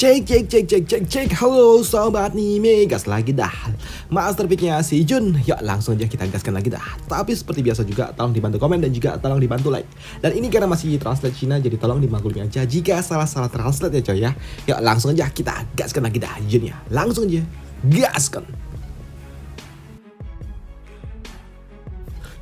Cek. Halo sobat nih, gas lagi dah. Master picknya si Jun. Yuk langsung aja kita gaskan lagi dah. Tapi seperti biasa juga tolong dibantu komen dan juga tolong dibantu like. Dan ini karena masih translate Cina jadi tolong dimaklumi aja jika salah-salah translate ya coy ya. Yuk langsung aja kita gaskan lagi dah Jun ya. Langsung aja gaskan.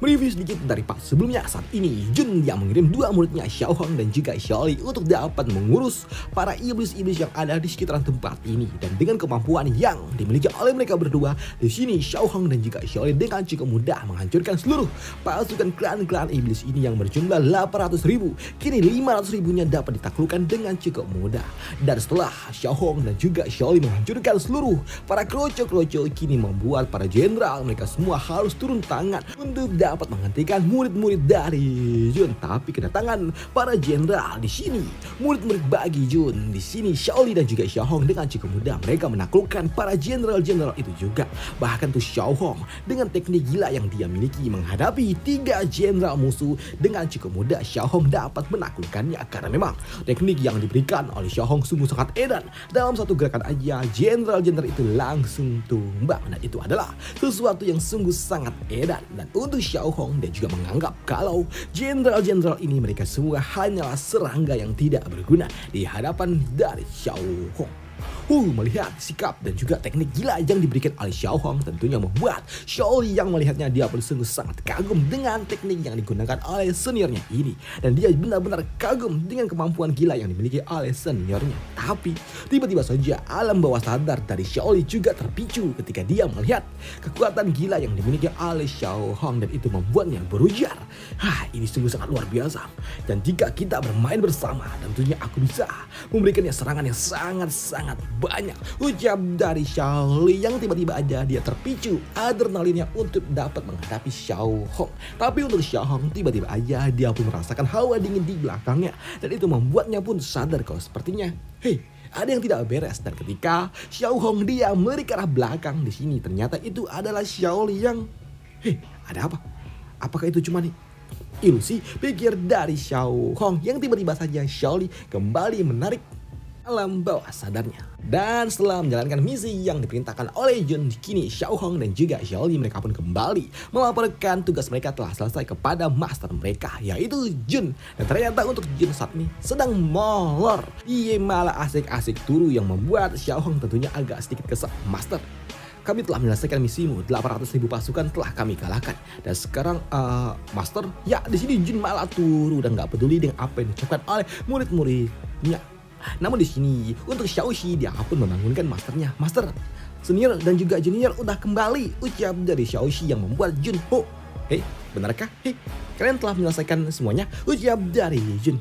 Mereview sedikit dari part sebelumnya. Saat ini Jun yang mengirim dua muridnya Xiaohong dan juga Xiaoli untuk dapat mengurus para iblis-iblis yang ada di sekitaran tempat ini. Dan dengan kemampuan yang dimiliki oleh mereka berdua, di sini Xiaohong dan juga Xiaoli dengan cukup mudah menghancurkan seluruh pasukan klan-klan iblis ini yang berjumlah 800.000. Kini 500.000-nya dapat ditaklukkan dengan cukup mudah. Dan setelah Xiaohong dan juga Xiaoli menghancurkan seluruh para kroco-kroco, kini membuat para jenderal mereka semua harus turun tangan untuk dapat menghentikan murid-murid dari Jun. Tapi kedatangan para jenderal di sini, murid-murid bagi Jun di sini, Xiaoli dan juga Xiaohong dengan cukup mudah mereka menaklukkan para jenderal-jenderal itu juga. Bahkan tuh Xiaohong dengan teknik gila yang dia miliki menghadapi 3 jenderal musuh dengan cukup mudah Xiaohong dapat menaklukkannya, karena memang teknik yang diberikan oleh Xiaohong sungguh sangat edan. Dalam satu gerakan aja jenderal-jenderal itu langsung tumbang, dan itu adalah sesuatu yang sungguh sangat edan. Dan untuk Xiaohong dan juga menganggap kalau jenderal-jenderal ini mereka semua hanyalah serangga yang tidak berguna di hadapan dari Xiaohong. Melihat sikap dan juga teknik gila yang diberikan oleh Xiaohong tentunya membuat Xiaoli yang melihatnya dia pun sungguh sangat kagum dengan teknik yang digunakan oleh seniornya ini. Dan dia benar-benar kagum dengan kemampuan gila yang dimiliki oleh seniornya. Tapi tiba-tiba saja alam bawah sadar dari Xiaoli juga terpicu ketika dia melihat kekuatan gila yang dimiliki oleh Xiaohong, dan itu membuatnya berujar, ini sungguh sangat luar biasa. Dan jika kita bermain bersama, tentunya aku bisa memberikannya serangan yang sangat-sangat banyak, ucap dari Xiaoli yang tiba-tiba aja dia terpicu adrenalinnya untuk dapat menghadapi Xiaohong. Tapi untuk Xiaohong tiba-tiba aja dia pun merasakan hawa dingin di belakangnya, dan itu membuatnya pun sadar kalau sepertinya ada yang tidak beres. Dan ketika Xiaohong dia melirik ke arah belakang, di sini ternyata itu adalah Xiaoli yang ada apa? Apakah itu cuma ilusi, pikir dari Xiaohong, yang tiba-tiba saja Xiaoli kembali menarik alam bawah sadarnya. Dan setelah menjalankan misi yang diperintahkan oleh Jun, kini Xiaohong dan juga Xiaoli mereka pun kembali melaporkan tugas mereka telah selesai kepada master mereka, yaitu Jun. Dan ternyata untuk Jun saat ini sedang molor. Ia malah asik-asik turu yang membuat Xiaohong tentunya agak sedikit kesal. Master, kami telah menyelesaikan misimu, 800.000 pasukan telah kami kalahkan. Dan sekarang Master, ya di sini Jun malah turu dan nggak peduli dengan apa yang diucapkan oleh murid-muridnya. Namun di sini untuk Xiaoxi dia pun membangunkan masternya. Master, senior dan juga junior udah kembali, ucap dari Xiaoxi yang membuat Jun benarkah? Kalian telah menyelesaikan semuanya, ucap dari Jun.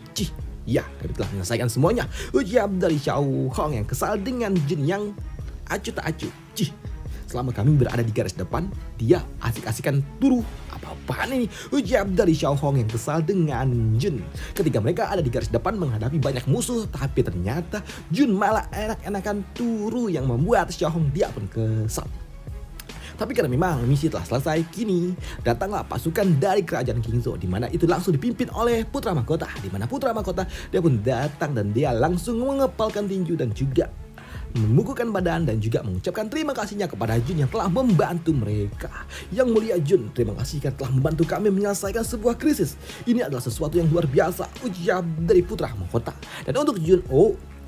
Ya, kami telah menyelesaikan semuanya, ucap dari Xiaohong yang kesal dengan Jun yang acuh tak acuh. Selama kami berada di garis depan, dia asik-asikan turu. Apa-apaan ini, ucap dari Xiaohong yang kesal dengan Jun. Ketika mereka ada di garis depan menghadapi banyak musuh, tapi ternyata Jun malah enak-enakan turu yang membuat Xiaohong dia pun kesal. Tapi karena memang misi telah selesai, kini datanglah pasukan dari kerajaan Qingzhou, di mana itu langsung dipimpin oleh Putra Mahkota. Di mana Putra Mahkota dia pun datang dan dia langsung mengepalkan tinju dan juga membukukan badan dan juga mengucapkan terima kasihnya kepada Jun yang telah membantu mereka. Yang mulia Jun, terima kasih karena telah membantu kami menyelesaikan sebuah krisis. Ini adalah sesuatu yang luar biasa, ucap dari Putra Mahkota. Dan untuk Jun,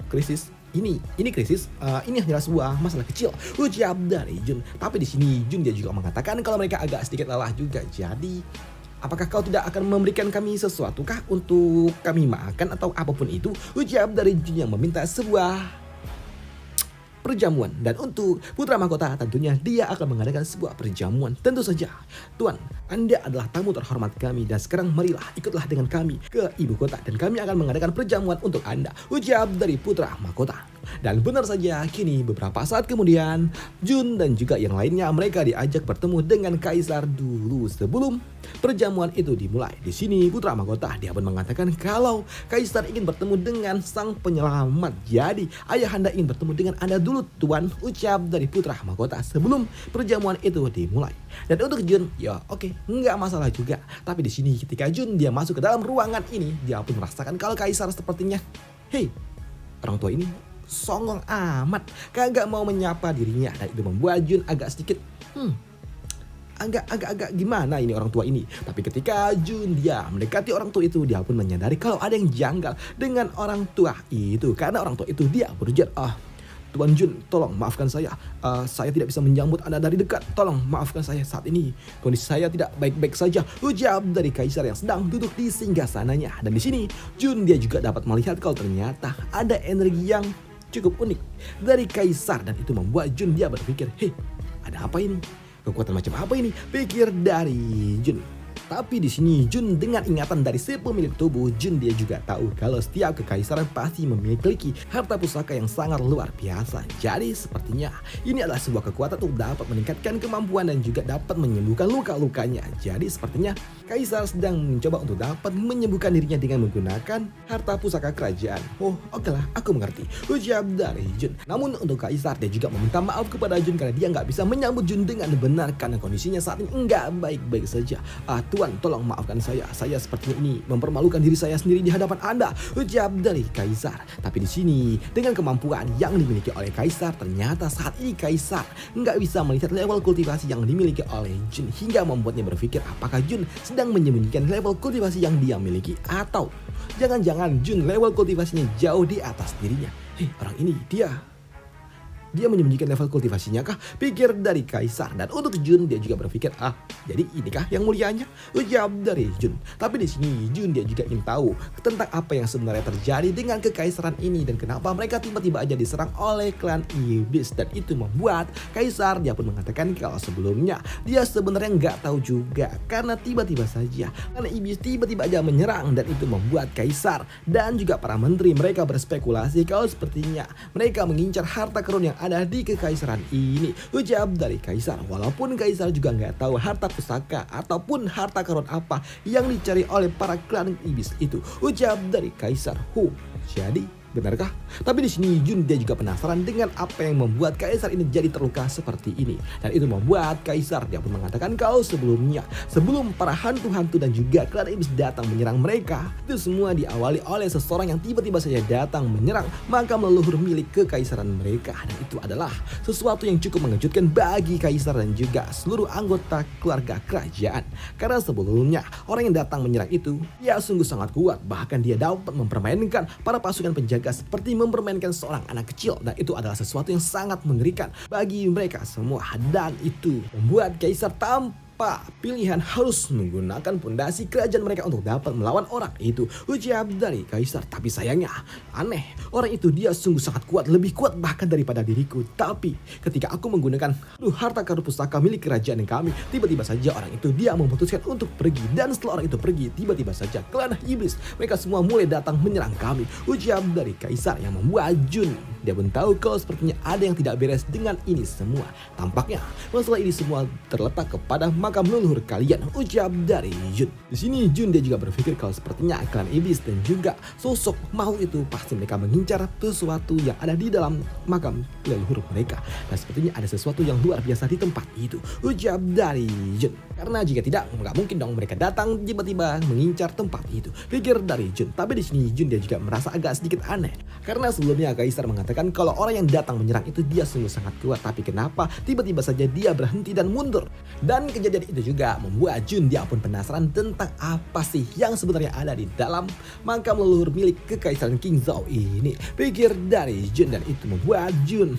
krisis ini krisis, ini hanyalah sebuah masalah kecil, ucap dari Jun. Tapi di sini Jun dia juga mengatakan kalau mereka agak sedikit lelah juga. Jadi apakah kau tidak akan memberikan kami sesuatu kah untuk kami makan atau apapun itu, ucap dari Jun yang meminta sebuah perjamuan. Dan untuk Putra Mahkota tentunya dia akan mengadakan sebuah perjamuan. Tentu saja, Tuan, Anda adalah tamu terhormat kami, dan sekarang marilah ikutlah dengan kami ke ibu kota dan kami akan mengadakan perjamuan untuk Anda, ucap dari Putra Mahkota. Dan benar saja, kini beberapa saat kemudian Jun dan juga yang lainnya mereka diajak bertemu dengan Kaisar dulu sebelum perjamuan itu dimulai. Di sini Putra Mahkota dia pun mengatakan kalau Kaisar ingin bertemu dengan sang penyelamat. Jadi ayahanda ingin bertemu dengan Anda dulu Tuan, ucap dari Putra Mahkota sebelum perjamuan itu dimulai. Dan untuk Jun, ya oke, nggak masalah juga. Tapi di sini ketika Jun dia masuk ke dalam ruangan ini, dia pun merasakan kalau Kaisar sepertinya, orang tua ini songong amat, kagak mau menyapa dirinya, dan itu membuat Jun agak sedikit agak gimana ini orang tua ini. Tapi ketika Jun dia mendekati orang tua itu, dia pun menyadari kalau ada yang janggal dengan orang tua itu, karena orang tua itu dia berujar, Tuan Jun, tolong maafkan saya tidak bisa menyambut Anda dari dekat, tolong maafkan saya, saat ini kondisi saya tidak baik-baik saja, ujar dari kaisar yang sedang duduk di singgasananya. Dan di sini Jun dia juga dapat melihat kalau ternyata ada energi yang cukup unik dari kaisar, dan itu membuat Jun dia berpikir, ada apa ini? Kekuatan macam apa ini? Pikir dari Jun. Tapi di sini Jun dengan ingatan dari si pemilik tubuh, Jun dia juga tahu kalau setiap kekaisaran pasti memiliki harta pusaka yang sangat luar biasa. Jadi sepertinya ini adalah sebuah kekuatan untuk dapat meningkatkan kemampuan dan juga dapat menyembuhkan luka-lukanya. Jadi sepertinya kaisar sedang mencoba untuk dapat menyembuhkan dirinya dengan menggunakan harta pusaka kerajaan. Oke lah, aku mengerti, ujar dari Jun. Namun untuk kaisar dia juga meminta maaf kepada Jun karena dia nggak bisa menyambut Jun dengan benar karena kondisinya saat ini nggak baik-baik saja. Tuan, tolong maafkan saya sepertinya ini mempermalukan diri saya sendiri di hadapan Anda, ujar dari kaisar. Tapi di sini dengan kemampuan yang dimiliki oleh kaisar, ternyata saat ini kaisar nggak bisa melihat level kultivasi yang dimiliki oleh Jun, hingga membuatnya berpikir apakah Jun sedang menyembunyikan level kultivasi yang dia miliki, atau jangan-jangan Jun level kultivasinya jauh di atas dirinya. Orang ini dia menyembunyikan level kultivasinya kah? Pikir dari kaisar. Dan untuk Jun dia juga berpikir, jadi inikah yang mulianya? Ujar dari Jun. Tapi di sini Jun dia juga ingin tahu tentang apa yang sebenarnya terjadi dengan kekaisaran ini dan kenapa mereka tiba-tiba aja diserang oleh klan iblis. Dan itu membuat kaisar dia pun mengatakan kalau sebelumnya dia sebenarnya nggak tahu juga, karena tiba-tiba saja karena iblis tiba-tiba aja menyerang, dan itu membuat kaisar dan juga para menteri mereka berspekulasi kalau sepertinya mereka mengincar harta karun yang ada di kekaisaran ini, ujar dari kaisar. Walaupun kaisar juga nggak tahu harta pusaka ataupun harta karun apa yang dicari oleh para klan iblis itu, ujar dari kaisar. Jadi benarkah? Tapi di sini Jun dia juga penasaran dengan apa yang membuat kaisar ini jadi terluka seperti ini. Dan itu membuat kaisar dia pun mengatakan kalau sebelum para hantu-hantu dan juga klan iblis datang menyerang mereka, itu semua diawali oleh seseorang yang tiba-tiba saja datang menyerang makam leluhur milik kekaisaran mereka. Dan itu adalah sesuatu yang cukup mengejutkan bagi kaisar dan juga seluruh anggota keluarga kerajaan. Karena sebelumnya orang yang datang menyerang itu ya sungguh sangat kuat, bahkan dia dapat mempermainkan para pasukan penjaga seperti mempermainkan seorang anak kecil, dan itu adalah sesuatu yang sangat mengerikan bagi mereka semua. Dan itu membuat kaisar tanpa pilihan harus menggunakan pondasi kerajaan mereka untuk dapat melawan orang itu, ujar dari kaisar. Tapi sayangnya aneh, orang itu dia sungguh sangat kuat, lebih kuat bahkan daripada diriku. Tapi ketika aku menggunakan harta karun pusaka milik kerajaan kami, tiba-tiba saja orang itu dia memutuskan untuk pergi. Dan setelah orang itu pergi, tiba-tiba saja klan iblis mereka semua mulai datang menyerang kami, ujar dari kaisar, yang membuat Jun dia pun tahu kalau sepertinya ada yang tidak beres dengan ini semua. Tampaknya masalah ini semua terletak kepada makam leluhur kalian, ujar dari Jun. Di sini Jun dia juga berpikir kalau sepertinya klan iblis dan juga sosok makhluk itu pasti mereka mengincar sesuatu yang ada di dalam makam leluhur mereka, dan sepertinya ada sesuatu yang luar biasa di tempat itu, ujar dari Jun. Karena jika tidak, nggak mungkin dong mereka datang tiba-tiba mengincar tempat itu, pikir dari Jun. Tapi di sini Jun dia juga merasa agak sedikit aneh, karena sebelumnya kaisar mengatakan kalau orang yang datang menyerang itu dia sungguh sangat kuat, tapi kenapa tiba-tiba saja dia berhenti dan mundur. Dan kejadian itu juga membuat Jun dia pun penasaran tentang apa sih yang sebenarnya ada di dalam makam leluhur milik kekaisaran King Zhao ini, pikir dari Jun. Dan itu membuat Jun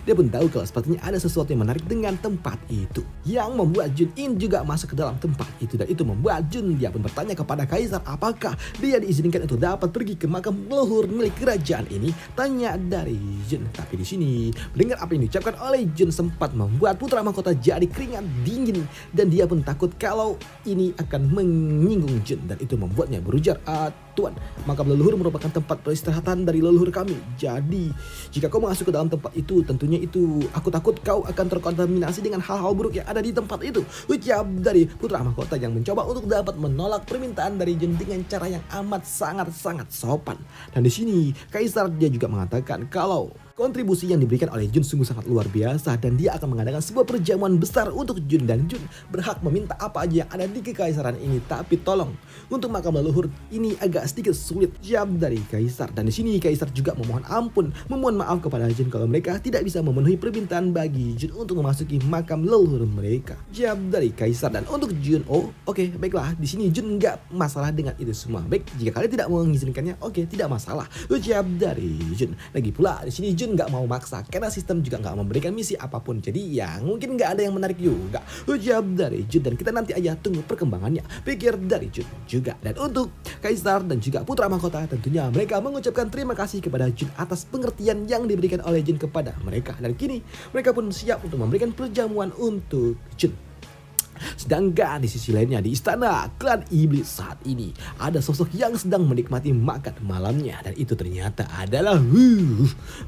dia pun tahu kalau sepertinya ada sesuatu yang menarik dengan tempat itu, yang membuat Jun ingin juga masuk ke dalam tempat itu. Dan itu membuat Jun dia pun bertanya kepada kaisar apakah dia diizinkan untuk dapat pergi ke makam leluhur milik kerajaan ini, tanya dari Jun. Tapi di sini mendengar apa yang diucapkan oleh Jun sempat membuat putra mahkota jadi keringat dingin, dan dia pun takut kalau ini akan menyinggung Jun. Dan itu membuatnya berujar, Tuan, makam leluhur merupakan tempat peristirahatan dari leluhur kami. Jadi jika kau masuk ke dalam tempat itu, tentunya itu aku takut kau akan terkontaminasi dengan hal-hal buruk yang ada di tempat itu, ucap dari putra mahkota yang mencoba untuk dapat menolak permintaan dari Jun dengan cara yang amat sangat-sangat sopan. Dan di sini kaisar dia juga mengatakan kalau Kontribusi yang diberikan oleh Jun sungguh sangat luar biasa dan dia akan mengadakan sebuah perjamuan besar untuk Jun, dan Jun berhak meminta apa aja yang ada di kekaisaran ini. Tapi tolong, untuk makam leluhur ini agak sedikit sulit, jawab dari kaisar. Dan di sini kaisar juga memohon ampun, memohon maaf kepada Jun kalau mereka tidak bisa memenuhi permintaan bagi Jun untuk memasuki makam leluhur mereka, jawab dari kaisar. Dan untuk Jun, oh oke, baiklah, di sini Jun nggak masalah dengan itu semua. Baik, jika kalian tidak mengizinkannya, oke, tidak masalah, jawab dari Jun. Lagi pula di sini Jun nggak mau maksa karena sistem juga nggak memberikan misi apapun, jadi ya mungkin nggak ada yang menarik juga, jawab dari Jun. Dan kita nanti aja tunggu perkembangannya, pikir dari Jun juga. Dan untuk kaisar dan juga putra mahkota, tentunya mereka mengucapkan terima kasih kepada Jun atas pengertian yang diberikan oleh Jun kepada mereka, dan kini mereka pun siap untuk memberikan perjamuan untuk Jun. Sedangkan di sisi lainnya di istana klan iblis saat ini ada sosok yang sedang menikmati makan malamnya, dan itu ternyata adalah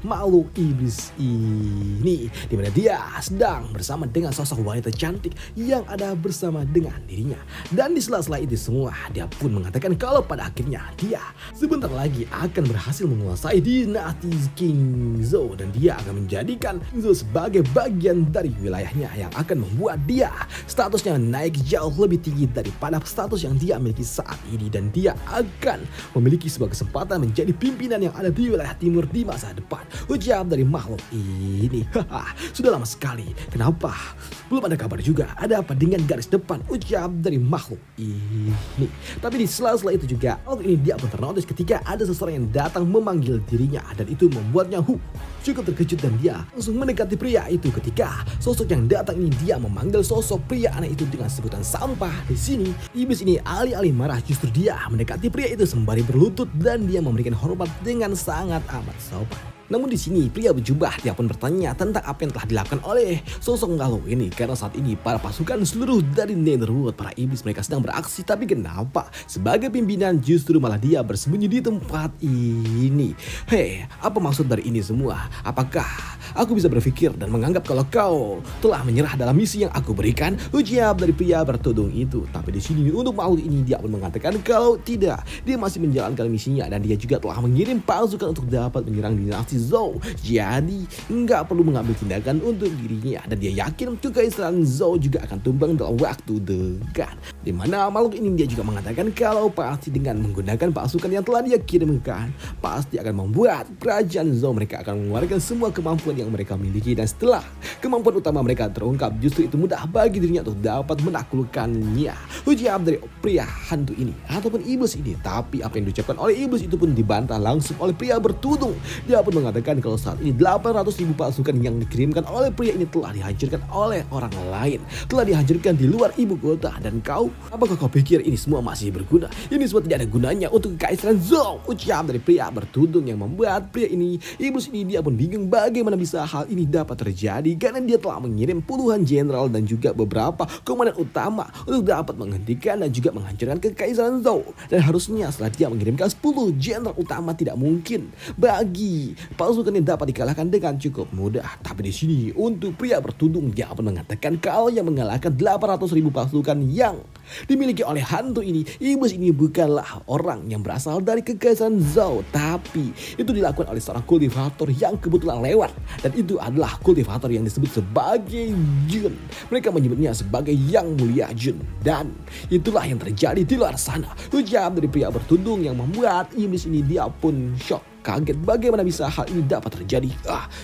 makhluk iblis ini, dimana dia sedang bersama dengan sosok wanita cantik yang ada bersama dengan dirinya. Dan di sela-sela itu semua dia pun mengatakan kalau pada akhirnya dia sebentar lagi akan berhasil menguasai dinasti King Zhou, dan dia akan menjadikan Zhou sebagai bagian dari wilayahnya yang akan membuat dia statusnya naik jauh lebih tinggi daripada status yang dia miliki saat ini, dan dia akan memiliki sebuah kesempatan menjadi pimpinan yang ada di wilayah timur di masa depan, ujar dari makhluk ini. Sudah lama sekali, kenapa belum ada kabar juga? Ada apa dengan garis depan, ujar dari makhluk ini. Tapi di sela-sela itu juga makhluk ini dia pun ternotis ketika ada seseorang yang datang memanggil dirinya, dan itu membuatnya cukup terkejut, dan dia langsung mendekati pria itu. Ketika sosok yang datang ini dia memanggil sosok pria aneh itu dengan sebutan sampah. Di sini iblis ini alih-alih marah justru dia mendekati pria itu sembari berlutut, dan dia memberikan hormat dengan sangat amat sopan. Namun di sini pria berjubah dia pun bertanya tentang apa yang telah dilakukan oleh sosok makhluk ini, karena saat ini para pasukan seluruh dari Netherworld, para iblis, mereka sedang beraksi. Tapi kenapa sebagai pimpinan justru malah dia bersembunyi di tempat ini? Hei, apa maksud dari ini semua? Apakah aku bisa berpikir dan menganggap kalau kau telah menyerah dalam misi yang aku berikan, ujar dari pria bertudung itu. Tapi di sini untuk makhluk ini dia pun mengatakan kalau tidak, dia masih menjalankan misinya, dan dia juga telah mengirim pasukan untuk dapat menyerang dinasti Zhou. Jadi nggak perlu mengambil tindakan untuk dirinya, dan dia yakin kekaisaran Zhou juga akan tumbang dalam waktu dekat. Dimana makhluk ini dia juga mengatakan kalau pasti dengan menggunakan pasukan yang telah dia kirimkan, pasti akan membuat kerajaan Zhou mereka akan mengeluarkan semua kemampuan yang mereka miliki, dan setelah kemampuan utama mereka terungkap, justru itu mudah bagi dirinya untuk dapat menaklukkannya, ujar dari pria hantu ini ataupun iblis ini. Tapi apa yang diucapkan oleh iblis itu pun dibantah langsung oleh pria bertudung. Dia pun mengatakan kalau saat ini 800.000 pasukan yang dikirimkan oleh pria ini telah dihancurkan oleh orang lain, telah dihancurkan di luar ibu kota. Dan apakah kau pikir ini semua masih berguna? Ini semua tidak ada gunanya untuk kekaisaran Zhou, ucap dari pria bertudung, yang membuat pria ini, iblis ini, dia pun bingung bagaimana bisa hal ini dapat terjadi, karena dia telah mengirim puluhan jenderal dan juga beberapa komandan utama untuk dapat menghentikan dan juga menghancurkan kekaisaran Zhou. Dan harusnya setelah dia mengirimkan 10 jenderal utama, tidak mungkin bagi pasukan yang dapat dikalahkan dengan cukup mudah. Tapi di sini untuk pria bertudung dia pun mengatakan kalau yang mengalahkan 800.000 pasukan yang dimiliki oleh hantu ini, iblis ini, bukanlah orang yang berasal dari kekaisaran Zhou, tapi itu dilakukan oleh seorang kultivator yang kebetulan lewat, dan itu adalah kultivator yang disebut sebagai Jun. Mereka menyebutnya sebagai Yang Mulia Jun, dan itulah yang terjadi di luar sana, ujar dari pria bertudung, yang membuat iblis ini dia pun shock, kaget bagaimana bisa hal ini dapat terjadi.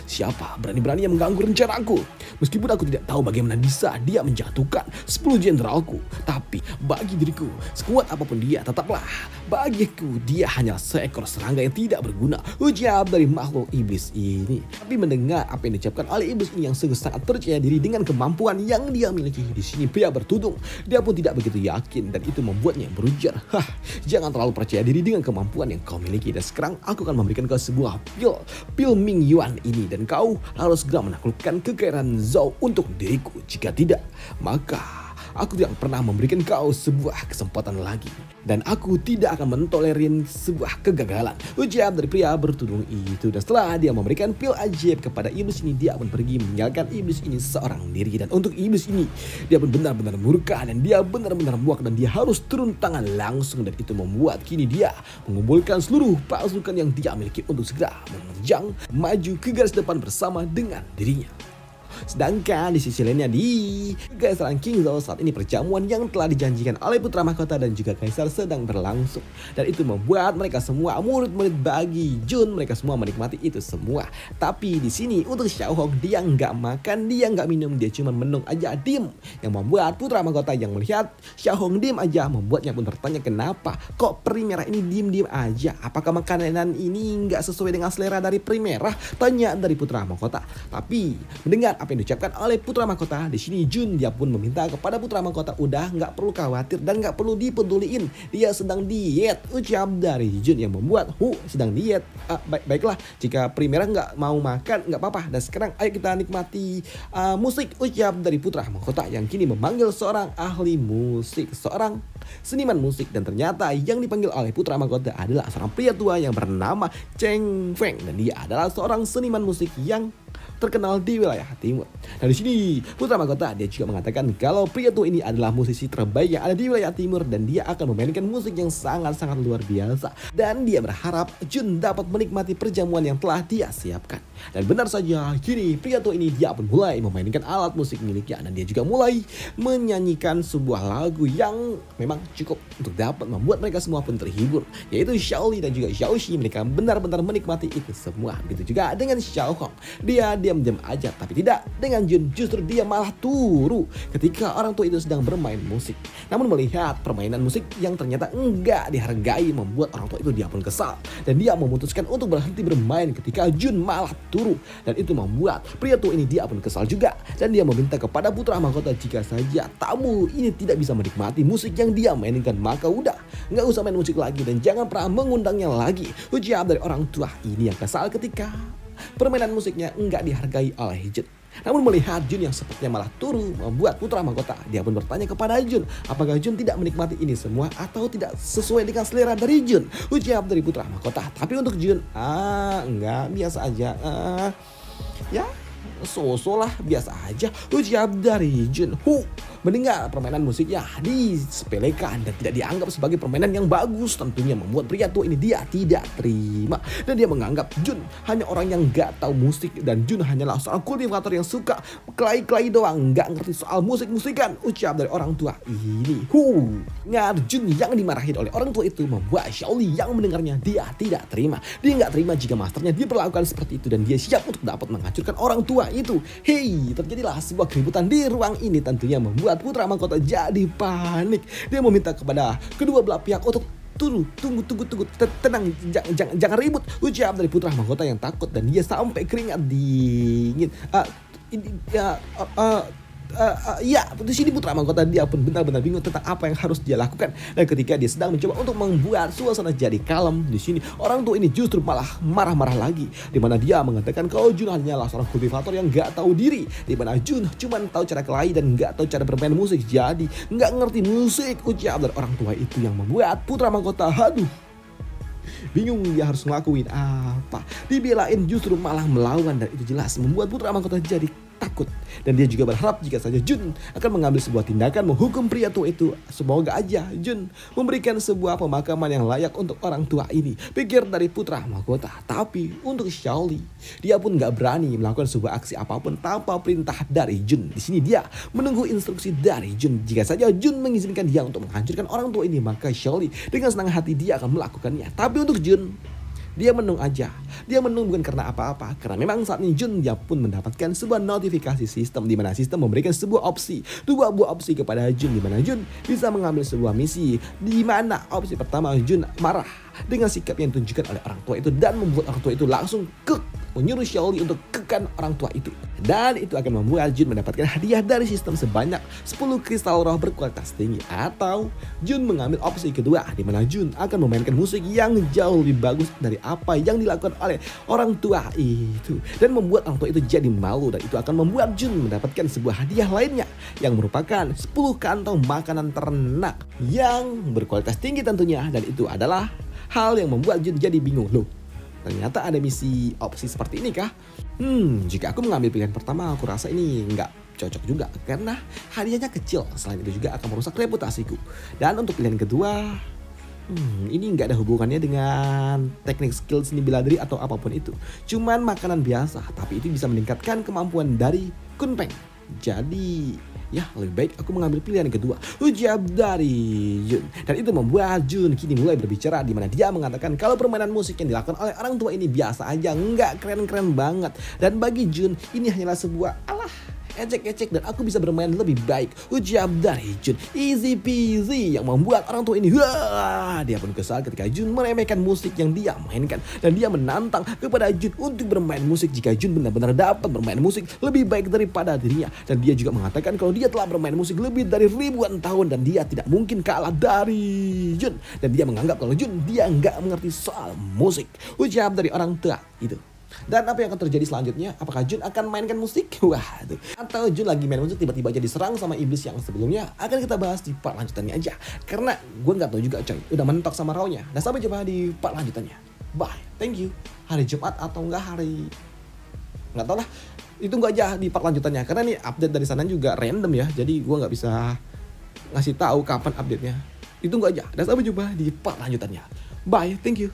Siapa berani-beraninya mengganggu rencanaku? Meskipun aku tidak tahu bagaimana bisa dia menjatuhkan 10 jenderalku, tapi bagi diriku, sekuat apapun dia, tetaplah bagiku dia hanya seekor serangga yang tidak berguna, ujar dari makhluk iblis ini. Tapi mendengar apa yang diucapkan oleh iblis ini yang sungguh sangat percaya diri dengan kemampuan yang dia miliki, di sini pria bertudung dia pun tidak begitu yakin, dan itu membuatnya berujar, jangan terlalu percaya diri dengan kemampuan yang kau miliki, dan sekarang aku akan memberikan kau sebuah pil Ming Yuan ini, dan kau harus segera menaklukkan kekaisaran Zhou untuk diriku. Jika tidak, maka Aku tidak pernah memberikan kau sebuah kesempatan lagi. Dan aku tidak akan mentolerin sebuah kegagalan, ucap dari pria bertudung itu. Dan setelah dia memberikan pil ajaib kepada iblis ini, dia pun pergi meninggalkan iblis ini seorang diri. Dan untuk iblis ini, dia pun benar-benar murka dan dia benar-benar muak dan dia harus turun tangan langsung. Dan itu membuat kini dia mengumpulkan seluruh pasukan yang dia miliki untuk segera menerjang maju ke garis depan bersama dengan dirinya. Sedangkan di sisi lainnya di Kekaisaran King Zhou saat ini perjamuan yang telah dijanjikan oleh putra mahkota dan juga kaisar sedang berlangsung. Dan itu membuat mereka semua murid-murid bagi Jun, mereka semua menikmati itu semua. Tapi di sini untuk Xiaohong, dia nggak makan, dia nggak minum, dia cuma menung aja diem. Yang membuat putra mahkota yang melihat Xiaohong diem aja membuatnya pun bertanya, kenapa kok peri merah ini diem-diem aja? Apakah makanan ini nggak sesuai dengan selera dari peri merah? Tanya dari putra mahkota. Tapi mendengar apa yang diucapkan oleh putra mahkota, di sini Jun dia pun meminta kepada putra mahkota udah nggak perlu khawatir dan nggak perlu dipeduliin, dia sedang diet, ucap dari Jun yang membuat sedang diet. Baiklah, jika peri merah nggak mau makan nggak apa-apa, dan sekarang ayo kita nikmati musik, ucap dari putra mahkota yang kini memanggil seorang ahli musik, seorang seniman musik. Dan ternyata yang dipanggil oleh putra mahkota adalah seorang pria tua yang bernama Cheng Feng, dan dia adalah seorang seniman musik yang terkenal di wilayah timur. Nah di sini putra mahkota dia juga mengatakan kalau pria tua ini adalah musisi terbaik yang ada di wilayah timur dan dia akan memainkan musik yang sangat-sangat luar biasa. Dan dia berharap Jun dapat menikmati perjamuan yang telah dia siapkan. Dan benar saja, kini pria tua ini dia pun mulai memainkan alat musik miliknya dan dia juga mulai menyanyikan sebuah lagu yang memang cukup untuk dapat membuat mereka semua pun terhibur, yaitu Xiaoli dan juga Xiaoxi. Mereka benar-benar menikmati itu semua. Begitu juga dengan Xiaohong, dia diam-diam aja, tapi tidak dengan Jun. Justru dia malah turu ketika orang tua itu sedang bermain musik. Namun melihat permainan musik yang ternyata enggak dihargai membuat orang tua itu dia pun kesal dan dia memutuskan untuk berhenti bermain ketika Jun malah turu. Dan itu membuat pria tua ini dia pun kesal juga dan dia meminta kepada putra mahkota jika saja tamu ini tidak bisa menikmati musik yang dia mainkan, maka udah nggak usah main musik lagi dan jangan pernah mengundangnya lagi, ucap dari orang tua ini yang kesal ketika permainan musiknya enggak dihargai oleh Jun. Namun melihat Jun yang sepertinya malah turu membuat putra mahkota dia pun bertanya kepada Jun, apakah Jun tidak menikmati ini semua atau tidak sesuai dengan selera dari Jun, ucap dari putra mahkota. Tapi untuk Jun, enggak, biasa aja, ya so-so lah, biasa aja, ucap dari Jun. Mendengar permainan musiknya disepelekan dan tidak dianggap sebagai permainan yang bagus, tentunya membuat pria tua ini dia tidak terima. Dan dia menganggap Jun hanya orang yang gak tahu musik dan Jun hanyalah seorang kultivator yang suka kelai-kelai doang, gak ngerti soal musik-musikan, ucap dari orang tua ini. Jun yang dimarahin oleh orang tua itu membuat Xiaoli yang mendengarnya dia tidak terima. Dia gak terima jika masternya diperlakukan seperti itu dan dia siap untuk dapat menghancurkan orang tua itu. Terjadilah sebuah keributan di ruang ini, tentunya membuat putra mahkota jadi panik. Dia meminta kepada kedua belah pihak untuk tunggu, tenang, jangan ribut, ucap dari putra mahkota yang takut dan dia sampai keringat dingin. Di sini putra mahkota dia pun benar-benar bingung tentang apa yang harus dia lakukan. Dan ketika dia sedang mencoba untuk membuat suasana jadi kalem, di sini orang tua ini justru malah marah-marah lagi, di mana dia mengatakan kalau Jun hanyalah seorang kultivator yang nggak tahu diri, di mana Jun cuma tahu cara kelahi dan nggak tahu cara bermain musik, jadi nggak ngerti musik, ucap dari orang tua itu yang membuat putra mahkota bingung dia harus ngelakuin apa. Dibelain justru malah melawan dan itu jelas membuat putra mahkota jadi takut. Dan dia juga berharap jika saja Jun akan mengambil sebuah tindakan menghukum pria tua itu. Semoga aja Jun memberikan sebuah pemakaman yang layak untuk orang tua ini, pikir dari putra mahkota. Tapi untuk Xiaoli, dia pun gak berani melakukan sebuah aksi apapun tanpa perintah dari Jun. Di sini dia menunggu instruksi dari Jun. Jika saja Jun mengizinkan dia untuk menghancurkan orang tua ini, maka Xiaoli dengan senang hati dia akan melakukannya. Tapi untuk Jun, dia menung aja. Dia menung bukan karena apa-apa, karena memang saat ini Jun dia pun mendapatkan sebuah notifikasi sistem, di mana sistem memberikan sebuah opsi, dua buah opsi kepada Jun, di mana Jun bisa mengambil sebuah misi. Di mana opsi pertama, Jun marah dengan sikap yang ditunjukkan oleh orang tua itu dan membuat orang tua itu langsung menyuruh Xiaoli untuk kekan orang tua itu. Dan itu akan membuat Jun mendapatkan hadiah dari sistem sebanyak 10 kristal roh berkualitas tinggi. Atau Jun mengambil opsi kedua, di mana Jun akan memainkan musik yang jauh lebih bagus dari apa yang dilakukan oleh orang tua itu. Dan membuat orang tua itu jadi malu, dan itu akan membuat Jun mendapatkan sebuah hadiah lainnya yang merupakan 10 kantong makanan ternak yang berkualitas tinggi tentunya. Dan itu adalah hal yang membuat Jun jadi bingung. Loh, ternyata ada misi opsi seperti ini kah? Jika aku mengambil pilihan pertama, aku rasa ini nggak cocok juga karena hadiahnya kecil. Selain itu juga akan merusak reputasiku. Dan untuk pilihan kedua, ini nggak ada hubungannya dengan teknik skill seni bela diri atau apapun itu. Cuman makanan biasa, tapi itu bisa meningkatkan kemampuan dari Kunpeng. Jadi ya lebih baik aku mengambil pilihan kedua, ujar dari Jun. Dan itu membuat Jun kini mulai berbicara, di mana dia mengatakan kalau permainan musik yang dilakukan oleh orang tua ini biasa aja, nggak keren-keren banget. Dan bagi Jun ini hanyalah sebuah ecek-ecek dan aku bisa bermain lebih baik, ujar dari Jun. Easy peasy, yang membuat orang tua ini dia pun kesal ketika Jun meremehkan musik yang dia mainkan. Dan dia menantang kepada Jun untuk bermain musik jika Jun benar-benar dapat bermain musik lebih baik daripada dirinya. Dan dia juga mengatakan kalau dia telah bermain musik lebih dari ribuan tahun dan dia tidak mungkin kalah dari Jun. Dan dia menganggap kalau Jun dia nggak mengerti soal musik, ujar dari orang tua itu. Dan apa yang akan terjadi selanjutnya? Apakah Jun akan mainkan musik? Wah, tuh. Atau Jun lagi main musik tiba-tiba aja diserang sama iblis yang sebelumnya? Akan kita bahas di part lanjutannya aja. Karena gue nggak tahu juga coy, udah mentok sama Raw-nya. Dan sampai jumpa di part lanjutannya. Bye, thank you. Hari Jumat atau enggak hari... nggak tahu lah. Ditunggu aja di part lanjutannya. Karena nih update dari sana juga random ya. Jadi gue nggak bisa ngasih tahu kapan update-nya. Ditunggu aja. Dan sampai jumpa di part lanjutannya. Bye, thank you.